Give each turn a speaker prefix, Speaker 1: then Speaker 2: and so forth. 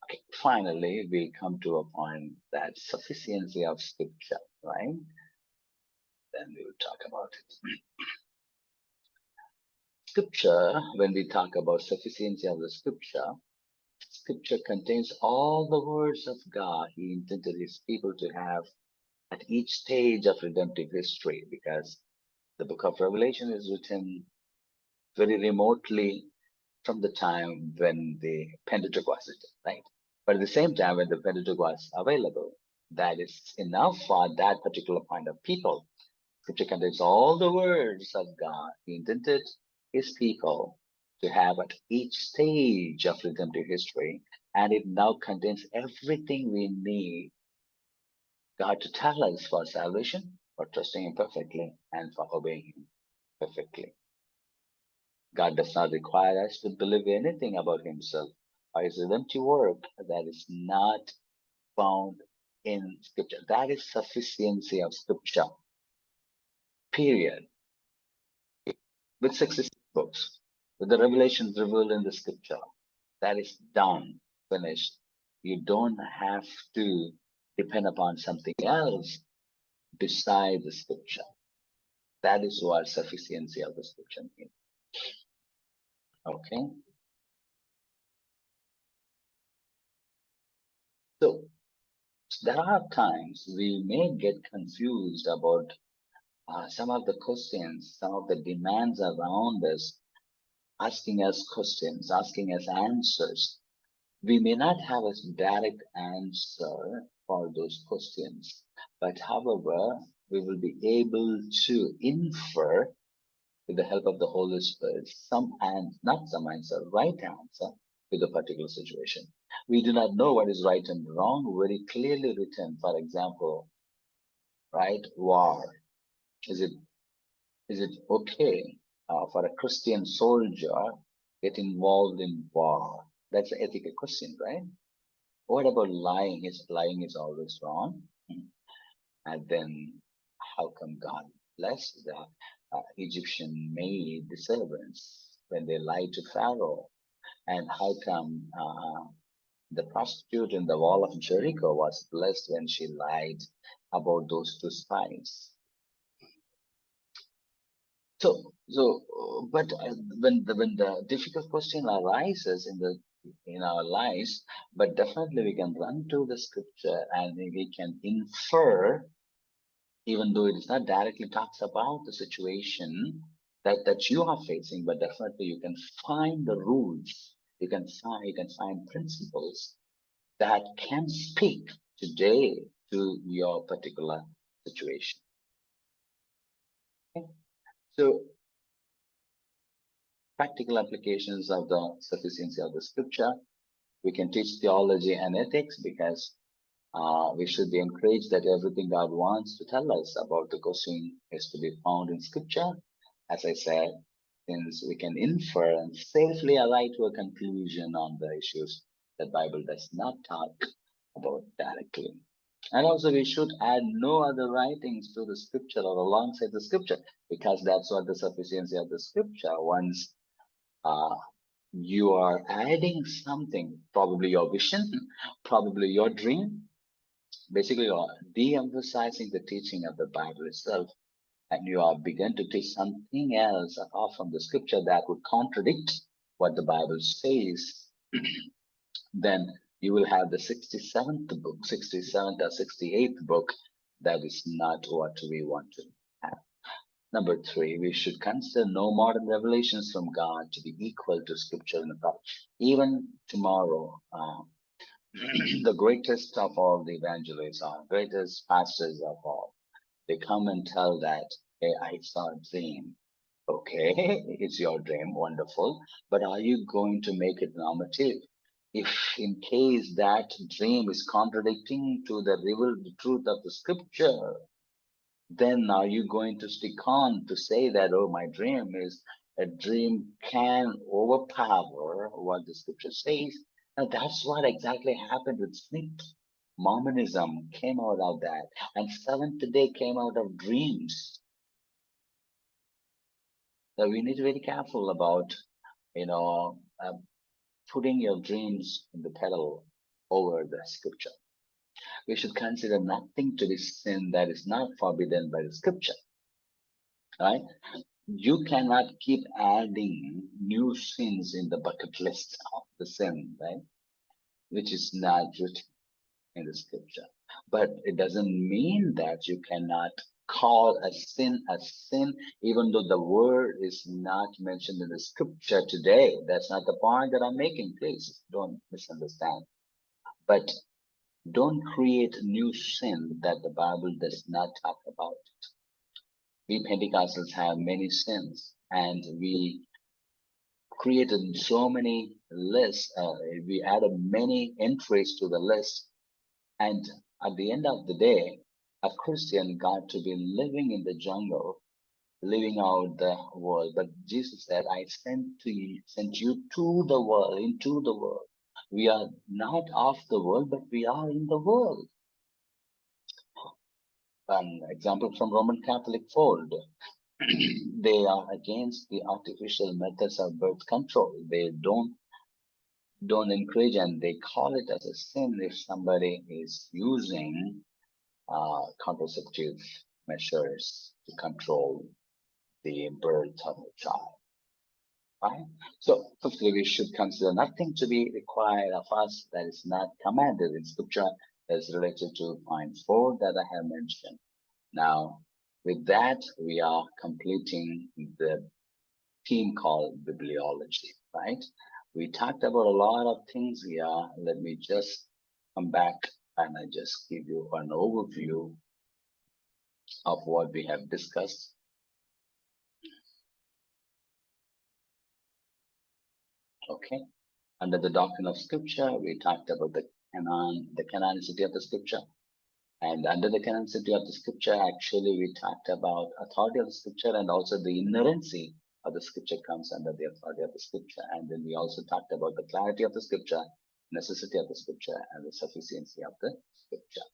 Speaker 1: Okay, finally, we come to a point that sufficiency of scripture, right? Then we will talk about it. Scripture, when we talk about sufficiency of the scripture, scripture contains all the words of God He intended His people to have at each stage of redemptive history, because the book of Revelation is written very remotely from the time when the Pentateuch was written, right? But at the same time, when the Pentateuch was available, that is enough for that particular point of people. Scripture contains all the words of God He intended His people to have at each stage of redemptive history, and it now contains everything we need God to tell us for salvation, for trusting Him perfectly, and for obeying Him perfectly. God does not require us to believe anything about Himself or His redemptive work that is not found in Scripture. That is sufficiency of Scripture, period. With 66 books, with the revelations revealed in the Scripture, that is done, finished. You don't have to depend upon something else beside the Scripture. That is what sufficiency of the Scripture means. Okay? So, there are times we may get confused about some of the questions, some of the demands around us, asking us questions, asking us answers. We may not have a direct answer for those questions, but however, we will be able to infer with the help of the Holy Spirit some and not some answer, right answer to the particular situation. We do not know what is right and wrong very clearly written. For example, right, war. Is it okay for a Christian soldier get involved in war? That's an ethical question, right? What about lying? Is lying is always wrong? And then how come God blessed the Egyptian maid servants when they lied to Pharaoh? And how come the prostitute in the wall of Jericho was blessed when she lied about those two spies? But when the difficult question arises in our lives, but definitely we can run to the scripture and we can infer, even though it is not directly talks about the situation that you are facing, but definitely you can find the rules, you can find principles that can speak today to your particular situation. Okay? So practical applications of the sufficiency of the scripture. We can teach theology and ethics because we should be encouraged that everything God wants to tell us about the question is to be found in scripture. As I said, since we can infer and safely arrive to a conclusion on the issues that Bible does not talk about directly. And also we should add no other writings to the scripture or alongside the scripture, because that's what the sufficiency of the scripture. Once you are adding something, probably your vision, probably your dream. Basically, you are de-emphasizing the teaching of the Bible itself, and you are begun to teach something else apart from the scripture that would contradict what the Bible says. Then you will have the 67th book, 67th or 68th book. That is not what we want to have. Number three, we should consider no modern revelations from God to be equal to scripture in the Bible. Even tomorrow, the greatest of all the evangelists, our greatest pastors of all, they come and tell that, hey, I saw a dream. Okay, it's your dream, wonderful. But are you going to make it normative? If in case that dream is contradicting to the revealed truth of the scripture, then are you going to stick on to say that, oh, my dream is a dream can overpower what the scripture says? And that's what exactly happened with sleep. Mormonism came out of that, and Seventh Day came out of dreams. So we need to be very careful about, putting your dreams in the pedal over the scripture. We should consider nothing to be sin that is not forbidden by the scripture, right? You cannot keep adding new sins in the bucket list of the sin, right? Which is not written in the scripture. But it doesn't mean that you cannot call a sin, even though the word is not mentioned in the scripture today. That's not the point that I'm making. Please don't misunderstand. But don't create new sin that the Bible does not talk about. We Pentecostals have many sins, and we created so many lists. We added many entries to the list, and at the end of the day, a Christian got to be living in the jungle, living out the world. But Jesus said, "I sent you to the world, into the world. We are not of the world, but we are in the world." An example from Roman Catholic fold. They are against the artificial methods of birth control. They don't encourage, and they call it as a sin if somebody is using contraceptive measures to control the birth of a child. Right? So, fifthly, we should consider nothing to be required of us that is not commanded in Scripture as related to point 4 that I have mentioned. Now, with that, we are completing the theme called bibliology, right? We talked about a lot of things here. Let me just come back and I just give you an overview of what we have discussed. Okay. Under the doctrine of scripture, we talked about the canonicity of the scripture. And under the canonicity of the scripture, actually, we talked about authority of the scripture, and also the inerrancy of the scripture comes under the authority of the scripture. And then we also talked about the clarity of the scripture, necessity of the scripture, and the sufficiency of the scripture.